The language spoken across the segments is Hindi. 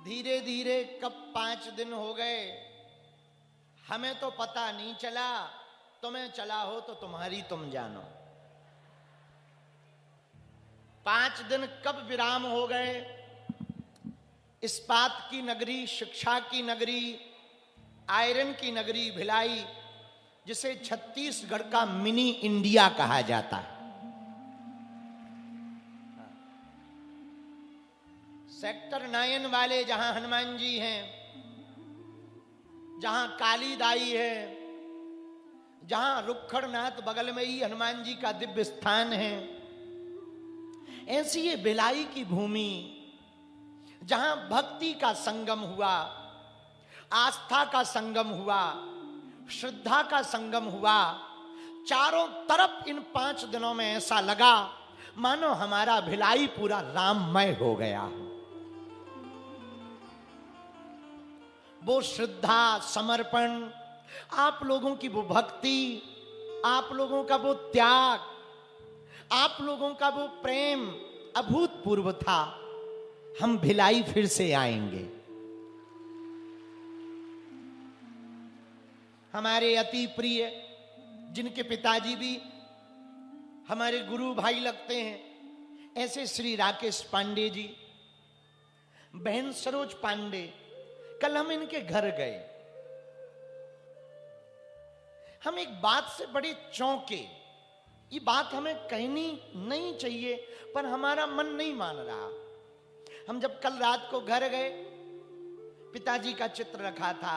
धीरे धीरे कब 5 दिन हो गए हमें तो पता नहीं चला, तुम्हें चला हो तो तुम्हारी तुम जानो। 5 दिन कब विराम हो गए। इस्पात की नगरी, शिक्षा की नगरी, आयरन की नगरी भिलाई, जिसे छत्तीसगढ़ का मिनी इंडिया कहा जाता है। सेक्टर 9 वाले जहां हनुमान जी हैं, जहां काली दाई है, जहां रुक्खड़नाथ बगल में ही हनुमान जी का दिव्य स्थान है, ऐसी ये भिलाई की भूमि जहां भक्ति का संगम हुआ, आस्था का संगम हुआ, श्रद्धा का संगम हुआ। चारों तरफ इन 5 दिनों में ऐसा लगा मानो हमारा भिलाई पूरा राममय हो गया। वो श्रद्धा, समर्पण, आप लोगों की वो भक्ति, आप लोगों का वो त्याग, आप लोगों का वो प्रेम अभूतपूर्व था। हम भिलाई फिर से आएंगे। हमारे अति प्रिय, जिनके पिताजी भी हमारे गुरु भाई लगते हैं, ऐसे श्री राकेश पांडे जी, बहन सरोज पांडे, कल हम इनके घर गए। हम एक बात से बड़े चौंके। ये बात हमें कहनी नहीं चाहिए, पर हमारा मन नहीं मान रहा। हम जब कल रात को घर गए, पिताजी का चित्र रखा था,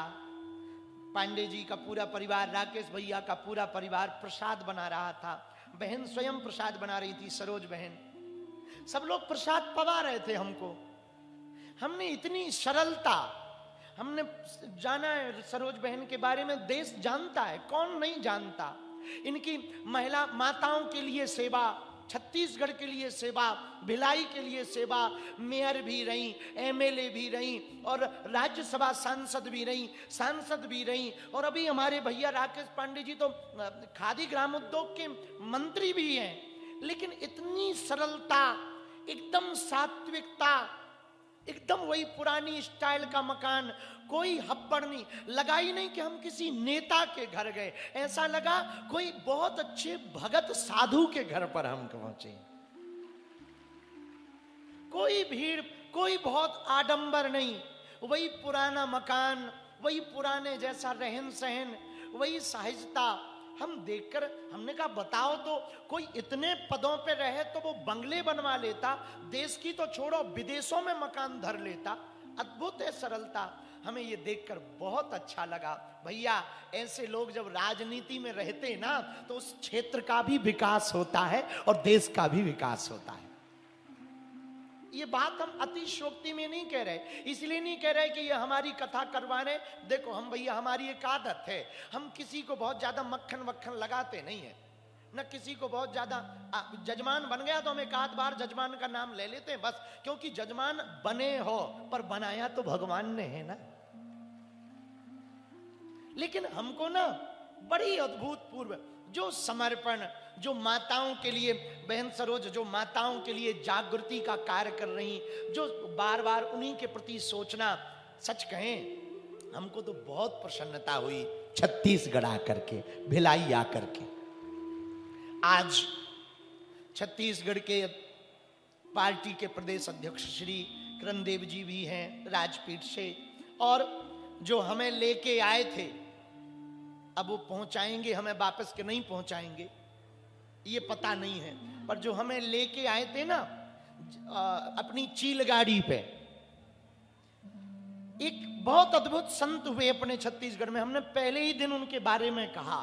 पांडे जी का पूरा परिवार, राकेश भैया का पूरा परिवार प्रसाद बना रहा था, बहन स्वयं प्रसाद बना रही थी, सरोज बहन, सब लोग प्रसाद पवा रहे थे हमको। हमने इतनी सरलता, हमने जाना है सरोज बहन के बारे में, देश जानता है, कौन नहीं जानता। इनकी महिला माताओं के लिए सेवा, छत्तीसगढ़ के लिए सेवा, भिलाई के लिए सेवा, मेयर भी रही, एमएलए भी रही, और राज्यसभा सांसद भी रही, सांसद भी रही, और अभी हमारे भैया राकेश पांडे जी तो खादी ग्राम उद्योग के मंत्री भी हैं। लेकिन इतनी सरलता, एकदम सात्विकता, एकदम वही पुरानी स्टाइल का मकान, कोई हब्बड़ नहीं, लगा ही नहीं कि हम किसी नेता के घर गए, ऐसा लगा कोई बहुत अच्छे भगत साधु के घर पर हम पहुंचे। कोई भीड़, कोई बहुत आडंबर नहीं, वही पुराना मकान, वही पुराने जैसा रहन सहन, वही सहजता। हम देखकर हमने कहा बताओ तो, कोई इतने पदों पे रहे तो वो बंगले बनवा लेता, देश की तो छोड़ो विदेशों में मकान धर लेता। अद्भुत है सरलता। हमें ये देखकर बहुत अच्छा लगा। भैया ऐसे लोग जब राजनीति में रहते ना, तो उस क्षेत्र का भी विकास होता है और देश का भी विकास होता है। ये बात हम अतिशयोक्ति में नहीं कह रहे, इसलिए नहीं कह रहे कि ये हमारी कथा करवा रहे। देखो हम भैया, हमारी एक आदत है, हम किसी को बहुत ज्यादा मक्खन वक्खन लगाते नहीं है, न किसी को बहुत ज्यादा। जजमान बन गया तो हम एक आध बार जजमान का नाम ले लेते हैं बस, क्योंकि जजमान बने हो, पर बनाया तो भगवान ने है ना। लेकिन हमको ना बड़ी अद्भुतपूर्व जो समर्पण, जो माताओं के लिए, बहन सरोज जो माताओं के लिए जागृति का कार्य कर रही, जो बार बार उन्हीं के प्रति सोचना, सच कहें हमको तो बहुत प्रसन्नता हुई छत्तीसगढ़ आकर के, भिलाई आकर के। आज छत्तीसगढ़ के पार्टी के प्रदेश अध्यक्ष श्री किरणदेव जी भी हैं राजपीठ से, और जो हमें लेके आए थे, अब वो पहुंचाएंगे हमें वापस के नहीं पहुंचाएंगे ये पता नहीं है, पर जो हमें लेके आए थे ना अपनी चील गाड़ी पे, एक बहुत अद्भुत संत हुए अपने छत्तीसगढ़ में। हमने पहले ही दिन उनके बारे में कहा,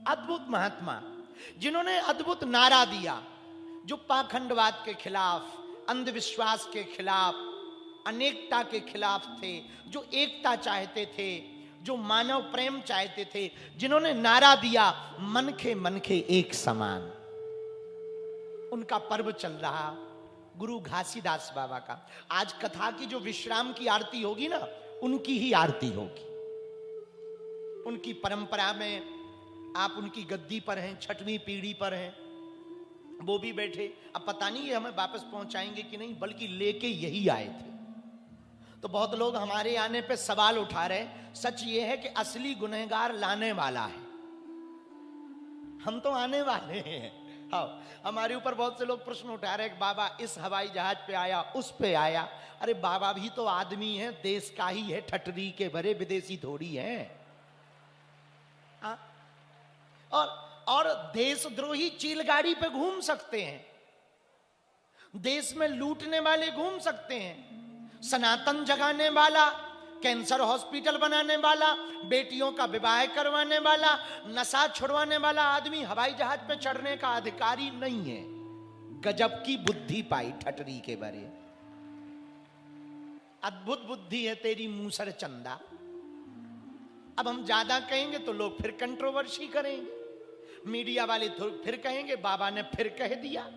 अद्भुत महात्मा जिन्होंने अद्भुत नारा दिया, जो पाखंडवाद के खिलाफ, अंधविश्वास के खिलाफ, अनेकता के खिलाफ थे, जो एकता चाहते थे, जो मानव प्रेम चाहते थे, जिन्होंने नारा दिया मनखे एक समान। उनका पर्व चल रहा गुरु घासीदास बाबा का। आज कथा की जो विश्राम की आरती होगी ना, उनकी ही आरती होगी। उनकी परंपरा में आप उनकी गद्दी पर हैं, 6वीं पीढ़ी पर हैं, वो भी बैठे। अब पता नहीं ये हमें वापस पहुंचाएंगे कि नहीं, बल्कि लेके यही आए थे। तो बहुत लोग हमारे आने पे सवाल उठा रहे हैं। सच ये है कि असली गुनहगार लाने वाला है, हम तो आने वाले हैं। हाँ, हमारे ऊपर बहुत से लोग प्रश्न उठा रहे हैं कि बाबा इस हवाई जहाज पे आया, उस पे आया। अरे बाबा भी तो आदमी है, देश का ही है, ठटरी के भरे, विदेशी थोड़ी है। और देशद्रोही चीलगाड़ी पे घूम सकते हैं, देश में लूटने वाले घूम सकते हैं, सनातन जगाने वाला, कैंसर हॉस्पिटल बनाने वाला, बेटियों का विवाह करवाने वाला, नशा छुड़वाने वाला आदमी हवाई जहाज पे चढ़ने का अधिकारी नहीं है। गजब की बुद्धि पाई ठटरी के बारे, अद्भुत बुद्धि है तेरी मूसर चंदा। अब हम ज्यादा कहेंगे तो लोग फिर कंट्रोवर्सी करेंगे, मीडिया वाले फिर कहेंगे बाबा ने फिर कह दिया।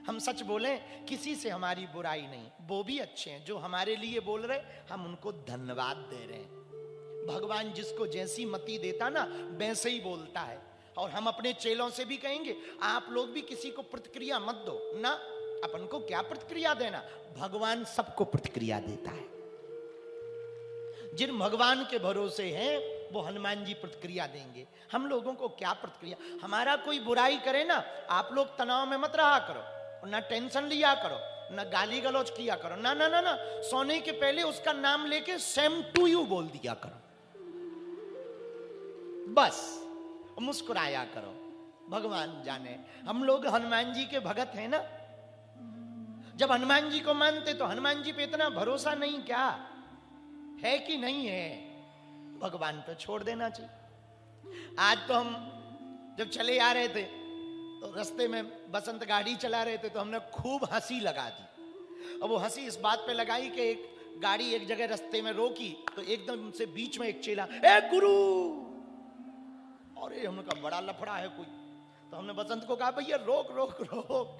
हम सच बोलें, किसी से हमारी बुराई नहीं, वो भी अच्छे हैं जो हमारे लिए बोल रहे, हम उनको धन्यवाद दे रहे हैं। भगवान जिसको जैसी मति देता ना वैसे ही बोलता है। और हम अपने चेलों से भी कहेंगे आप लोग भी किसी को प्रतिक्रिया मत दो ना, अपन को क्या प्रतिक्रिया देना, भगवान सबको प्रतिक्रिया देता है। जिन भगवान के भरोसे हैं वो हनुमान जी प्रतिक्रिया देंगे, हम लोगों को क्या प्रतिक्रिया। हमारा कोई बुराई करे ना, आप लोग तनाव में मत रहा करो, ना टेंशन लिया करो, ना गाली गलौज किया करो, ना ना ना ना, सोने के पहले उसका नाम लेके सेम टू यू बोल दिया करो, बस मुस्कुराया करो। भगवान जाने, हम लोग हनुमान जी के भगत हैं ना। जब हनुमान जी को मानते तो हनुमान जी पे इतना भरोसा नहीं क्या है कि नहीं है, भगवान पे छोड़ देना चाहिए। आज तो हम जब चले आ रहे थे तो रास्ते में बसंत गाड़ी चला रहे थे तो हमने खूब हंसी लगा दी। और वो हंसी इस बात पे लगाई कि एक गाड़ी एक जगह रास्ते में रोकी तो एकदम से बीच में एक चेला, ए गुरु, और ये हमने कहा बड़ा लफड़ा है कोई। तो हमने बसंत को कहा भैया रोक रोक रोक।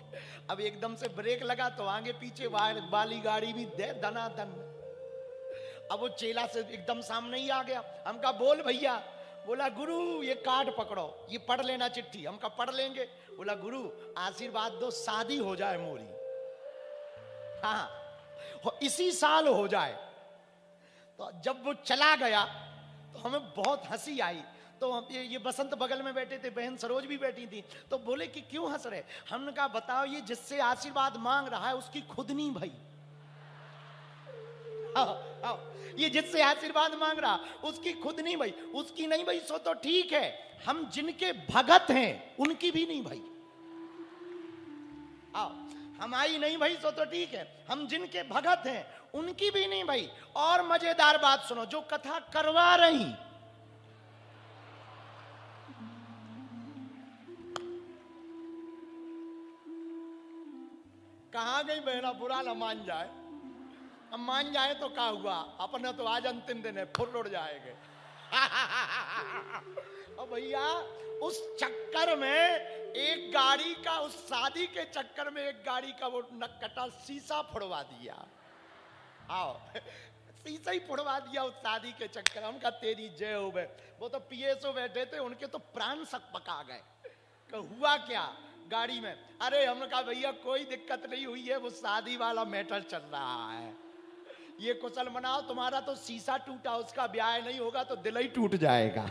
अब एकदम से ब्रेक लगा तो आगे पीछे वाली गाड़ी भी दे दनादन। अब वो चेला से एकदम सामने ही आ गया। हम कहा बोल भैया। बोला गुरु ये कार्ड पकड़ो, ये पढ़ लेना चिट्ठी। हम कहा पढ़ लेंगे। बोला गुरु आशीर्वाद दो शादी हो जाए मोरी, हाँ इसी साल हो जाए। तो जब वो चला गया तो हमें बहुत हंसी आई। तो ये बसंत बगल में बैठे थे, बहन सरोज भी बैठी थी। तो बोले कि क्यों हंस रहे। हमने कहा बताओ ये जिससे आशीर्वाद मांग रहा है उसकी खुद नहीं भाई, आओ, ये जिससे आशीर्वाद मांग रहा उसकी खुद नहीं भाई, उसकी नहीं भाई सो तो ठीक है, हम जिनके भगत हैं उनकी भी नहीं भाई। आओ हमारी नहीं भाई सो तो ठीक है, हम जिनके भगत हैं उनकी भी नहीं भाई। और मजेदार बात सुनो, जो कथा करवा रही, कहां गई बहना, बुरा न मान जाए। अब मान जाए तो क्या हुआ, अपने तो आज अंतिम दिन है, फुल उड़ जाएंगे। और भैया उस चक्कर में एक गाड़ी का, उस शादी के चक्कर में एक गाड़ी का वो नक्कटा शीशा फोड़वा दिया। आओ शीशा ही फोड़वा दिया उस शादी के चक्कर। हम कहा तेरी जय हो गए। वो तो पीएसओ बैठे थे, उनके तो प्राण सक पका गए। हुआ क्या गाड़ी में? अरे हमने कहा भैया कोई दिक्कत नहीं हुई है, वो शादी वाला मैटर चल रहा है, ये कुशल मनाओ। तुम्हारा तो शीशा टूटा, उसका ब्याह नहीं होगा तो दिल ही टूट जाएगा।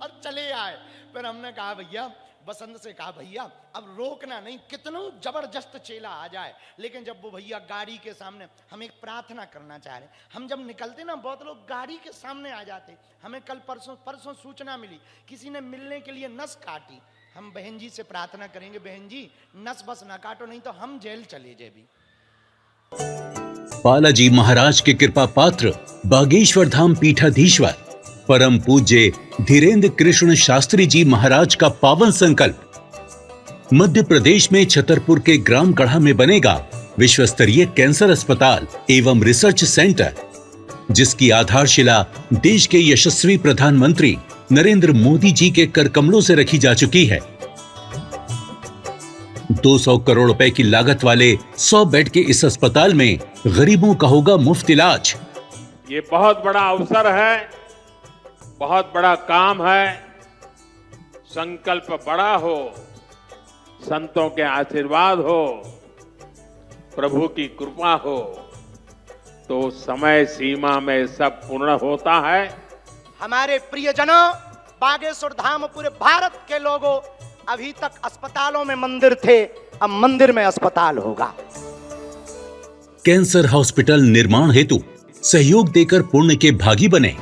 और चले आए। फिर हमने कहा भैया, बसंत से कहा भैया अब रोकना नहीं, कितना जबरदस्त चेला आ जाए, लेकिन जब वो भैया गाड़ी के सामने, हम एक प्रार्थना करना चाह रहे। हम जब निकलते ना बहुत लोग गाड़ी के सामने आ जाते। हमें कल परसों सूचना मिली किसी ने मिलने के लिए नस काटी। हम बहन जी से प्रार्थना करेंगे, बहन जी नस बस ना काटो, नहीं तो हम जेल चले जाए भी। बालाजी महाराज के कृपा पात्र बागेश्वर धाम पीठाधीश्वर परम पूज्य धीरेन्द्र कृष्ण शास्त्री जी महाराज का पावन संकल्प। मध्य प्रदेश में छतरपुर के ग्राम गढ़ा में बनेगा विश्व स्तरीय कैंसर अस्पताल एवं रिसर्च सेंटर, जिसकी आधारशिला देश के यशस्वी प्रधानमंत्री नरेंद्र मोदी जी के कर कमलों से रखी जा चुकी है। 200 करोड़ रुपए की लागत वाले 100 बेड के इस अस्पताल में गरीबों का होगा मुफ्त इलाज। ये बहुत बड़ा अवसर है, बहुत बड़ा काम है। संकल्प बड़ा हो, संतों के आशीर्वाद हो, प्रभु की कृपा हो तो समय सीमा में सब पूर्ण होता है। हमारे प्रियजनों, बागेश्वर धाम पूरे भारत के लोगों, अभी तक अस्पतालों में मंदिर थे, अब मंदिर में अस्पताल होगा। कैंसर हॉस्पिटल निर्माण हेतु सहयोग देकर पुण्य के भागी बने।